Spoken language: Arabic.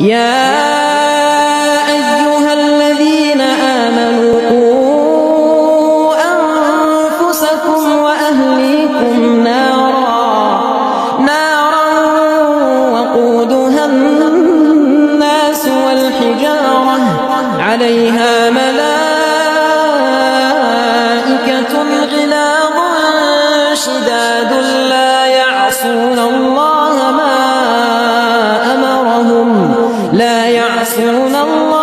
يا أيها الذين آمنوا قوا أنفسكم وأهليكم نارا وقودها الناس والحجارة عليها ملائكة غلاظ شداد لا يعصون الله